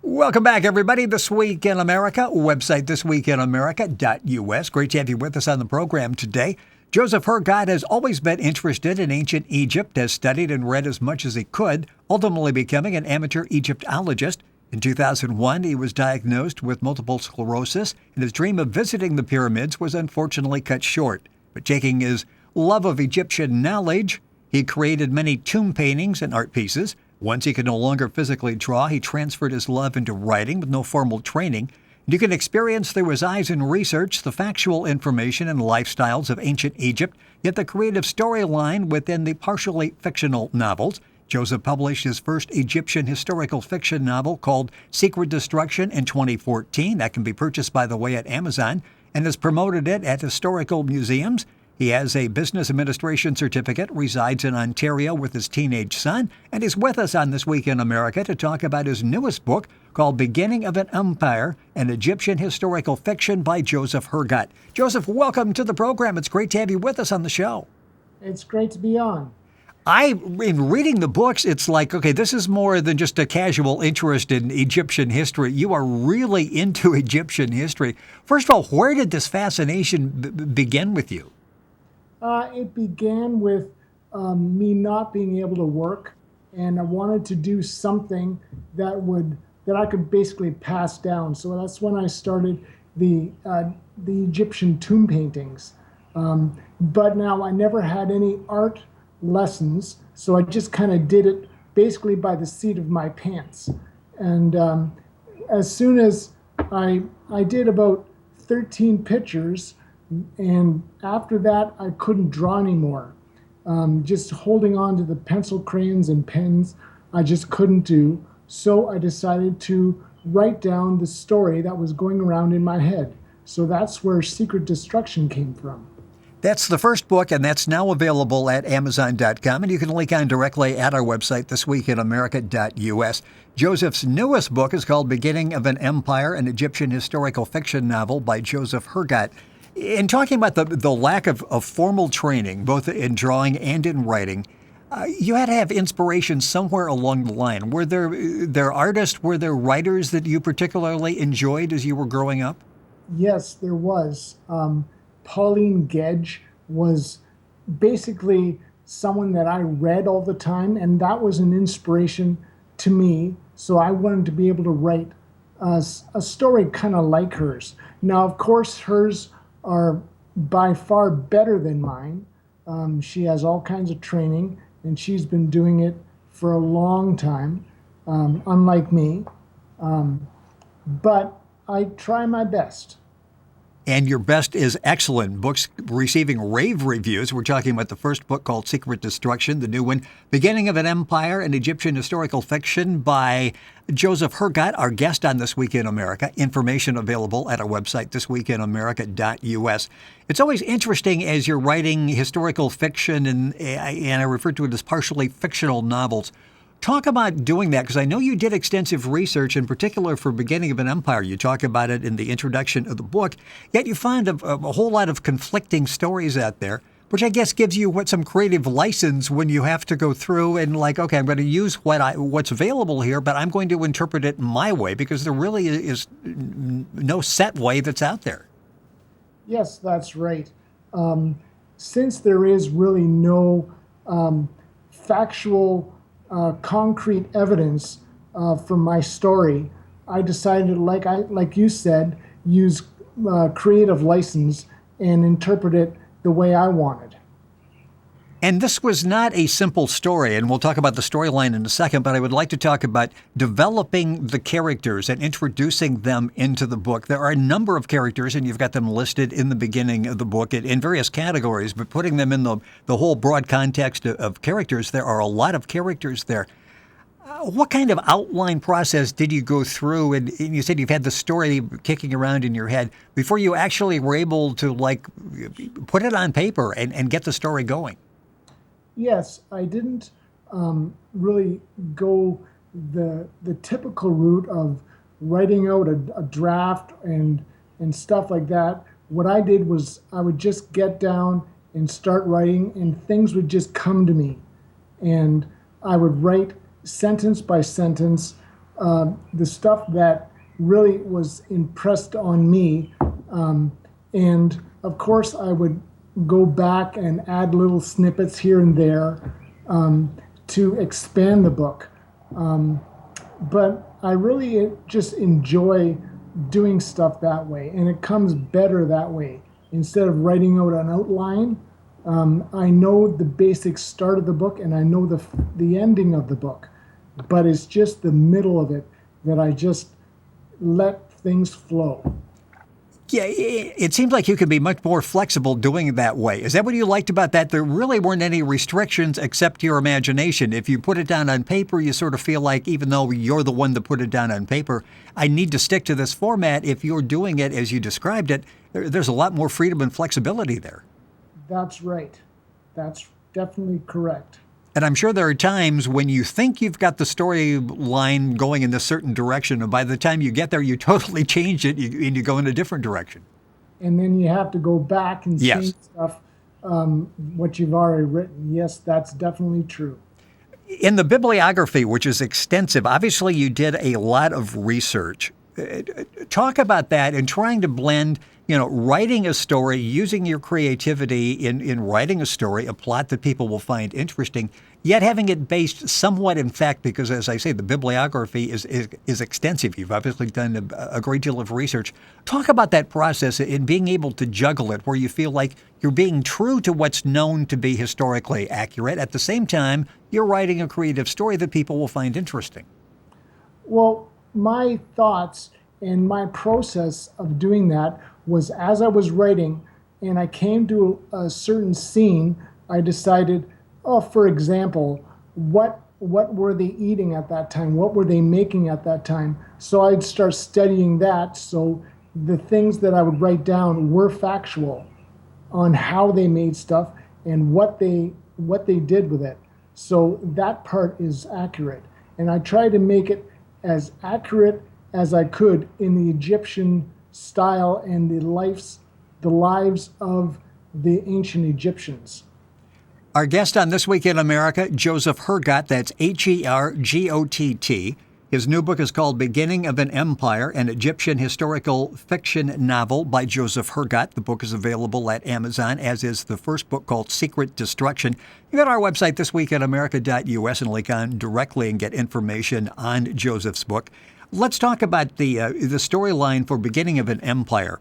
Welcome back, everybody. This Week in America, website thisweekinamerica.us. Great to have you with us on the program today. Joseph Hergott has always been interested in ancient Egypt, has studied and read as much as he could, ultimately becoming an amateur Egyptologist. In 2001, he was diagnosed with multiple sclerosis, and his dream of visiting the pyramids was unfortunately cut short. But taking his love of Egyptian knowledge, he created many tomb paintings and art pieces. Once he could no longer physically draw, he transferred his love into writing with no formal training. You can experience through his eyes and research the factual information and lifestyles of ancient Egypt, yet the creative storyline within the partially fictional novels. Joseph published his first Egyptian historical fiction novel called Secret Destruction in 2014. That can be purchased, by the way, at Amazon, and has promoted it at historical museums. He has a business administration certificate, resides in Ontario with his teenage son, and is with us on This Week in America to talk about his newest book called Beginning of an Empire, an Egyptian historical fiction by Joseph Hergott. Joseph, welcome to the program. It's great to have you with us on the show. It's great to be on. In reading the books, it's like, okay, this is more than just a casual interest in Egyptian history. You are really into Egyptian history. First of all, where did this fascination begin with you? It began with me not being able to work, and I wanted to do something that I could basically pass down. So that's when I started the Egyptian tomb paintings. But now I never had any art lessons, so I just kind of did it basically by the seat of my pants. And as soon as I did about 13 pictures. And after that, I couldn't draw anymore. Just holding on to the pencil, crayons, and pens, I just couldn't do. So I decided to write down the story that was going around in my head. So that's where Secret Destruction came from. That's the first book, and that's now available at Amazon.com, and you can link on directly at our website, thisweekinamerica.us. Joseph's newest book is called Beginning of an Empire, an Egyptian historical fiction novel by Joseph Hergott. In talking about the lack of formal training, both in drawing and in writing, you had to have inspiration somewhere along the line. Were there artists, were there writers that you particularly enjoyed as you were growing up? Yes, there was. Pauline Gedge was basically someone that I read all the time, and that was an inspiration to me. So I wanted to be able to write a story kind of like hers. Now, of course, hers are by far better than mine. She has all kinds of training, and she's been doing it for a long time, unlike me. But I try my best. And your best is excellent. Books receiving rave reviews. We're talking about the first book called Secret Destruction, the new one, Beginning of an Empire, an Egyptian historical fiction by Joseph Hergott, our guest on This Week in America. Information available at our website, thisweekinamerica.us. It's always interesting as you're writing historical fiction, and I refer to it as partially fictional novels. Talk about doing that, because I know you did extensive research, in particular for Beginning of an Empire. You talk about it in the introduction of the book, yet you find a whole lot of conflicting stories out there, which I guess gives you some creative license when you have to go through and okay, I'm going to use what's available here, but I'm going to interpret it my way, because there really is no set way that's out there. Yes, that's right. Since there is really no factual concrete evidence for my story, I decided, like you said, use creative license and interpret it the way I wanted. And this was not a simple story, and we'll talk about the storyline in a second, but I would like to talk about developing the characters and introducing them into the book. There are a number of characters, and you've got them listed in the beginning of the book in various categories, but putting them in the whole broad context of characters, there are a lot of characters there. What kind of outline process did you go through? And you said you've had the story kicking around in your head before you actually were able to put it on paper and get the story going. Yes, I didn't really go the typical route of writing out a draft and stuff like that. What I did was I would just get down and start writing, and things would just come to me. And I would write sentence by sentence the stuff that really was impressed on me. And of course, I would go back and add little snippets here and there to expand the book. But I really just enjoy doing stuff that way, and it comes better that way. Instead of writing out an outline, I know the basic start of the book and I know the ending of the book, but it's just the middle of it that I just let things flow. Yeah, it seems like you could be much more flexible doing it that way. Is that what you liked about that? There really weren't any restrictions except your imagination. If you put it down on paper, you sort of feel like, even though you're the one that put it down on paper, I need to stick to this format. If you're doing it as you described it, there's a lot more freedom and flexibility there. That's right. That's definitely correct. And I'm sure there are times when you think you've got the storyline going in a certain direction, and by the time you get there, you totally change it and you go in a different direction. And then you have to go back and Yes. change stuff, what you've already written. Yes, that's definitely true. In the bibliography, which is extensive, obviously you did a lot of research. Talk about that and trying to blend, writing a story, using your creativity in writing a story, a plot that people will find interesting, yet having it based somewhat in fact, because as I say, the bibliography is extensive. You've obviously done a great deal of research. Talk about that process in being able to juggle it where you feel like you're being true to what's known to be historically accurate. At the same time, you're writing a creative story that people will find interesting. Well, my thoughts and my process of doing that was as I was writing and I came to a certain scene, I decided, oh, for example, what were they eating at that time? What were they making at that time? So I'd start studying that. So the things that I would write down were factual on how they made stuff and what they did with it. So that part is accurate. And I try to make it as accurate as I could in the Egyptian style and the lives of the ancient Egyptians. Our guest on This Week in America, Joseph Hergott, that's Hergott. His new book is called Beginning of an Empire, an Egyptian historical fiction novel by Joseph Hergott. The book is available at Amazon, as is the first book called Secret Destruction. You go to our website, thisweekinamerica.us, and link on directly and get information on Joseph's book. Let's talk about the storyline for Beginning of an Empire.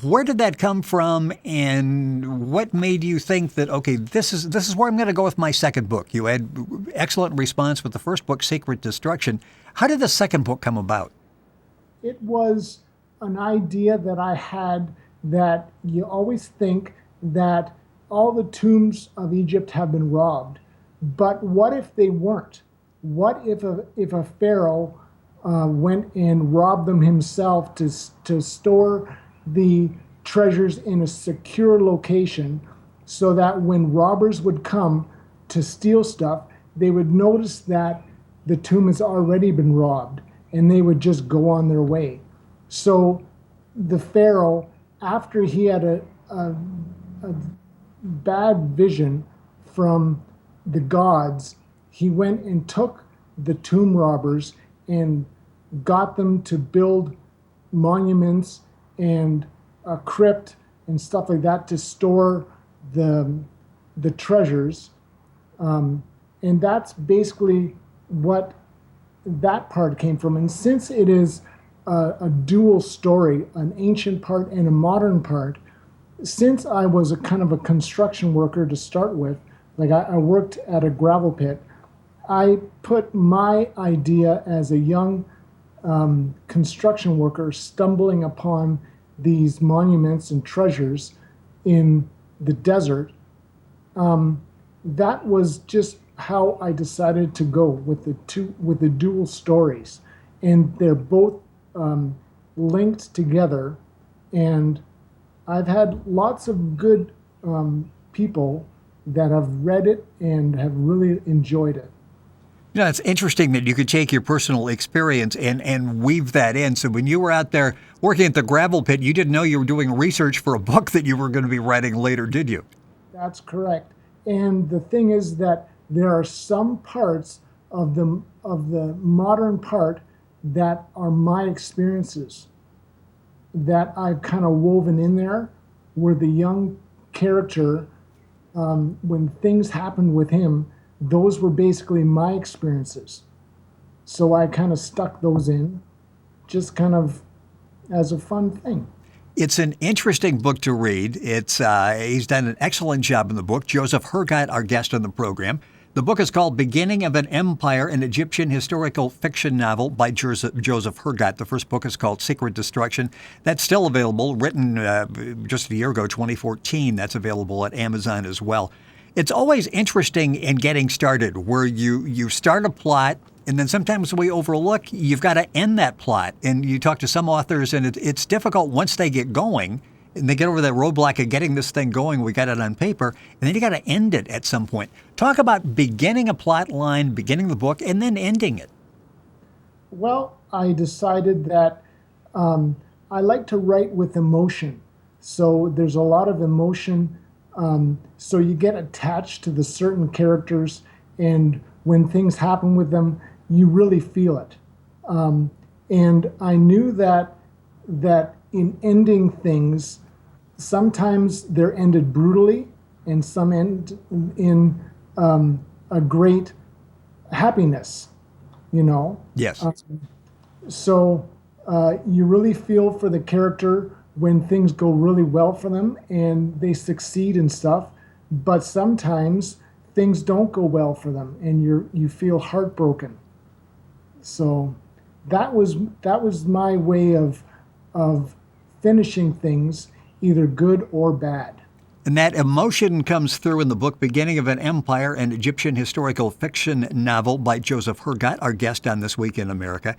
Where did that come from, and what made you think that, okay, this is where I'm going to go with my second book? You had excellent response with the first book, Secret Destruction. How did the second book come about? It was an idea that I had that you always think that all the tombs of Egypt have been robbed. But what if they weren't? What if a pharaoh went and robbed them himself to store the treasures in a secure location so that when robbers would come to steal stuff, they would notice that the tomb has already been robbed and they would just go on their way. So the pharaoh, after he had a bad vision from the gods, he went and took the tomb robbers and got them to build monuments and a crypt and stuff like that to store the treasures. And that's basically what that part came from. And since it is a dual story, an ancient part and a modern part, since I was a kind of a construction worker to start with, like I worked at a gravel pit, I put my idea as a young construction worker stumbling upon these monuments and treasures in the desert. That was just how I decided to go with the dual stories, and they're both linked together. And I've had lots of good people that have read it and have really enjoyed it. It's interesting that you could take your personal experience and weave that in. So when you were out there working at the gravel pit, you didn't know you were doing research for a book that you were going to be writing later, did you? That's correct. And the thing is that there are some parts of the modern part that are my experiences that I've kind of woven in there, where the young character, when things happened with him, those were basically my experiences. So I kind of stuck those in, just kind of as a fun thing. It's an interesting book to read. He's done an excellent job in the book. Joseph Hergott, our guest on the program. The book is called Beginning of an Empire, an Egyptian historical fiction novel by Joseph Hergott. The first book is called Secret Destruction. That's still available, written just a year ago, 2014. That's available at Amazon as well. It's always interesting in getting started where you start a plot, and then sometimes we overlook you've got to end that plot. And you talk to some authors, and it's difficult once they get going, and they get over that roadblock of getting this thing going. We got it on paper, and then you got to end it at some point. Talk about beginning a plot line, beginning the book, and then ending it. Well, I decided that I like to write with emotion. So there's a lot of emotion. So you get attached to the certain characters, and when things happen with them, you really feel it. And I knew that in ending things, sometimes they're ended brutally, and some end in a great happiness, you know? Yes. So you really feel for the character when things go really well for them and they succeed and stuff, but sometimes things don't go well for them and you feel heartbroken. So that was my way of finishing things, either good or bad. And that emotion comes through in the book Beginning of an Empire, an Egyptian historical fiction novel by Joseph Hergott, our guest on This Week in America.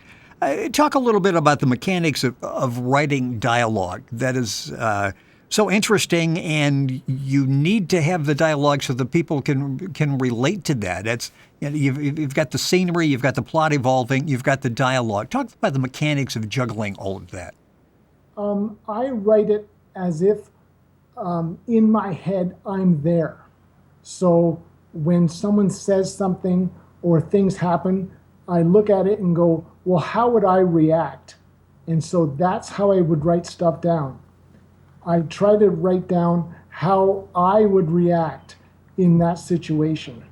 Talk a little bit about the mechanics of writing dialogue. That is so interesting, and you need to have the dialogue so that people can relate to that. It's, you know, you've got the scenery, you've got the plot evolving, you've got the dialogue. Talk about the mechanics of juggling all of that. I write it as if in my head I'm there. So when someone says something or things happen, I look at it and go, well, how would I react? And so that's how I would write stuff down. I try to write down how I would react in that situation.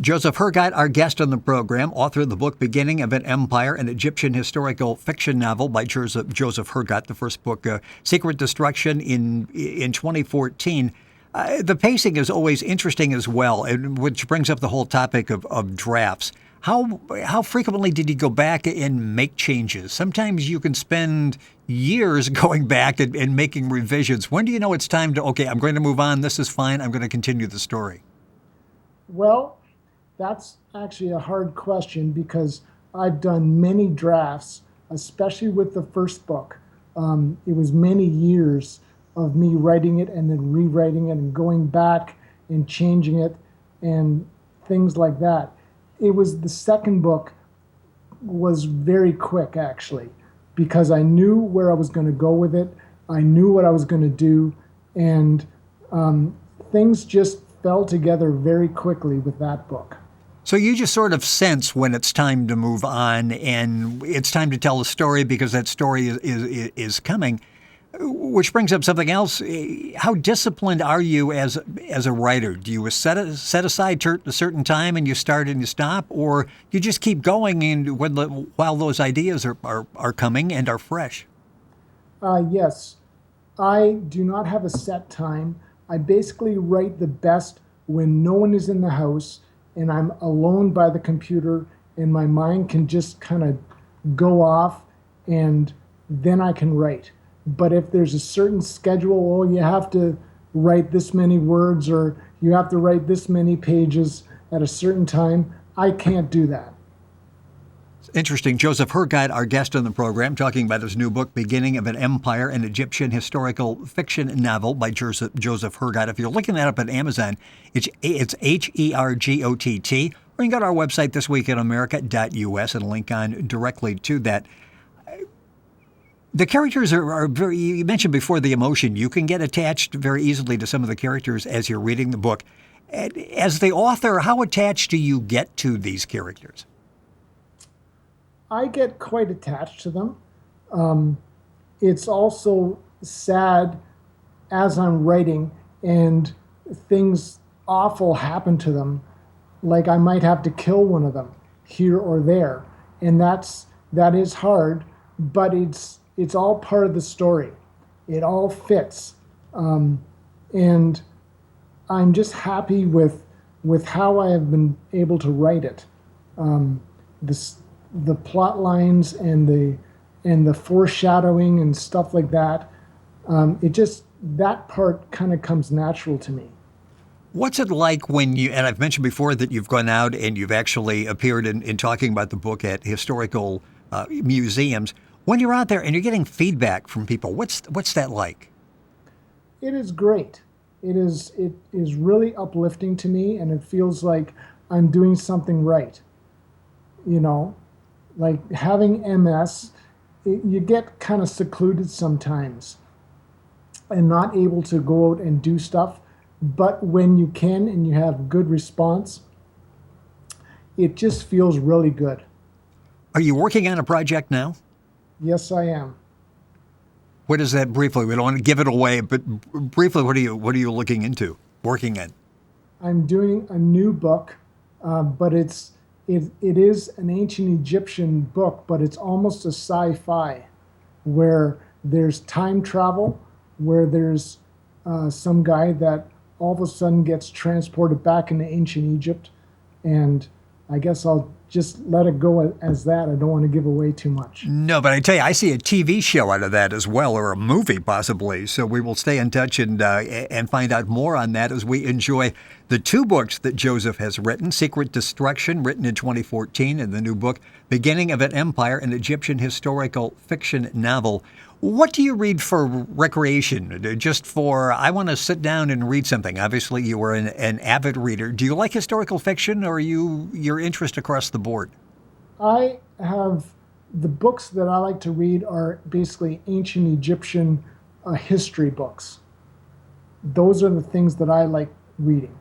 Joseph Hergott, our guest on the program, author of the book Beginning of an Empire, an Egyptian historical fiction novel by Joseph Hergott, the first book, Secret Destruction, in 2014. The pacing is always interesting as well, which brings up the whole topic of drafts. How frequently did you go back and make changes? Sometimes you can spend years going back and making revisions. When do you know it's time to, okay, I'm going to move on, this is fine, I'm going to continue the story? Well, that's actually a hard question because I've done many drafts, especially with the first book. It was many years of me writing it and then rewriting it and going back and changing it and things like that. It was the second book was very quick, actually, because I knew where I was going to go with it. I knew what I was going to do, and things just fell together very quickly with that book. So you just sort of sense when it's time to move on and it's time to tell a story because that story is coming, which brings up something else. How disciplined are you as a writer? Do you set aside a certain time and you start and you stop, or you just keep going and while those ideas are coming and are fresh? Yes, I do not have a set time. I basically write the best when no one is in the house and I'm alone by the computer and my mind can just kind of go off, and then I can write. But if there's a certain schedule, oh, you have to write this many words or you have to write this many pages at a certain time, I can't do that. Interesting. Joseph Hergott, our guest on the program, talking about his new book, Beginning of an Empire, an Egyptian historical fiction novel by Joseph Hergott. If you're looking that up at Amazon, it's Hergott, or you can go to our website, thisweekinamerica.us, and link on directly to that. The characters are very, you mentioned before the emotion. You can get attached very easily to some of the characters as you're reading the book. And as the author, how attached do you get to these characters? I get quite attached to them. It's also sad as I'm writing and things awful happen to them, like I might have to kill one of them here or there, and that is hard, but it's all part of the story. It all fits, and I'm just happy with how I have been able to write it. The plot lines and the foreshadowing and stuff like that. That part kind of comes natural to me. What's it like when you, and I've mentioned before that you've gone out and you've actually appeared in talking about the book at historical museums. When you're out there and you're getting feedback from people, what's that like? It is great. It is really uplifting to me, and it feels like I'm doing something right. You know, like having MS, you get kind of secluded sometimes and not able to go out and do stuff. But when you can and you have good response, it just feels really good. Are you working on a project now? Yes, I am. What is that briefly? We don't want to give it away, but briefly, what are you looking into, working in? I'm doing a new book, but it is an ancient Egyptian book, but it's almost a sci-fi, where there's time travel, where there's some guy that all of a sudden gets transported back into ancient Egypt, and I guess I'll just let it go as that. I don't want to give away too much. No, but I tell you, I see a TV show out of that as well, or a movie possibly. So we will stay in touch and find out more on that as we enjoy the two books that Joseph has written: Secret Destruction, written in 2014, and the new book, Beginning of an Empire, an Egyptian historical fiction novel. What do you read for recreation? Just for, I want to sit down and read something. Obviously, you are an avid reader. Do you like historical fiction, or are your interest across the board? I have, the books that I like to read are basically ancient Egyptian history books. Those are the things that I like reading.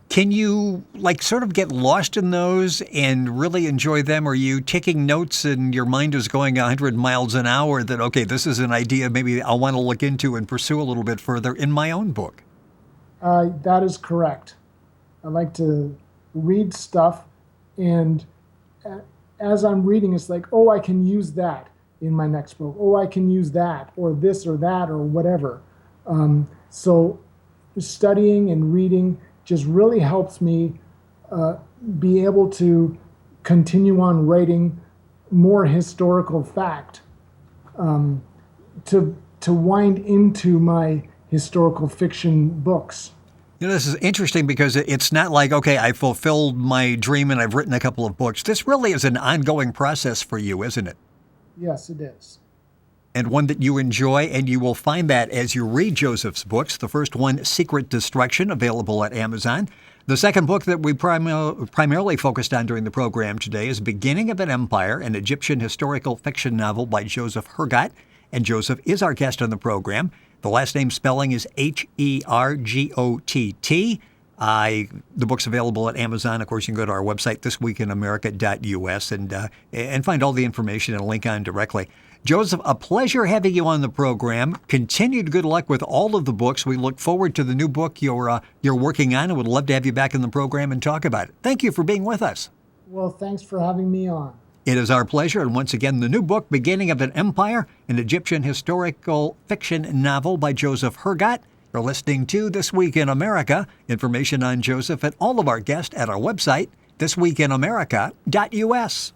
Can you sort of get lost in those and really enjoy them? Are you taking notes and your mind is going 100 miles an hour that, okay, this is an idea maybe I'll want to look into and pursue a little bit further in my own book? That is correct. I like to read stuff, and as I'm reading, it's like, oh, I can use that in my next book. Oh, I can use that, or this or that, or whatever. So studying and reading just really helps me be able to continue on writing more historical fact, to wind into my historical fiction books. You know, this is interesting because it's not like, okay, I fulfilled my dream and I've written a couple of books. This really is an ongoing process for you, isn't it? Yes, it is. And one that you enjoy, and you will find that as you read Joseph's books. The first one, Secret Destruction, available at Amazon. The second book that we primarily focused on during the program today is Beginning of an Empire, an Egyptian historical fiction novel by Joseph Hergott. And Joseph is our guest on the program. The last name spelling is Hergott. The book's available at Amazon. Of course, you can go to our website, thisweekinamerica.us, and find all the information and link on directly. Joseph, a pleasure having you on the program. Continued good luck with all of the books. We look forward to the new book you're working on, and would love to have you back in the program and talk about it. Thank you for being with us. Well, thanks for having me on. It is our pleasure. And once again, the new book, Beginning of an Empire, an Egyptian historical fiction novel by Joseph Hergott. You're listening to This Week in America. Information on Joseph and all of our guests at our website, thisweekinamerica.us.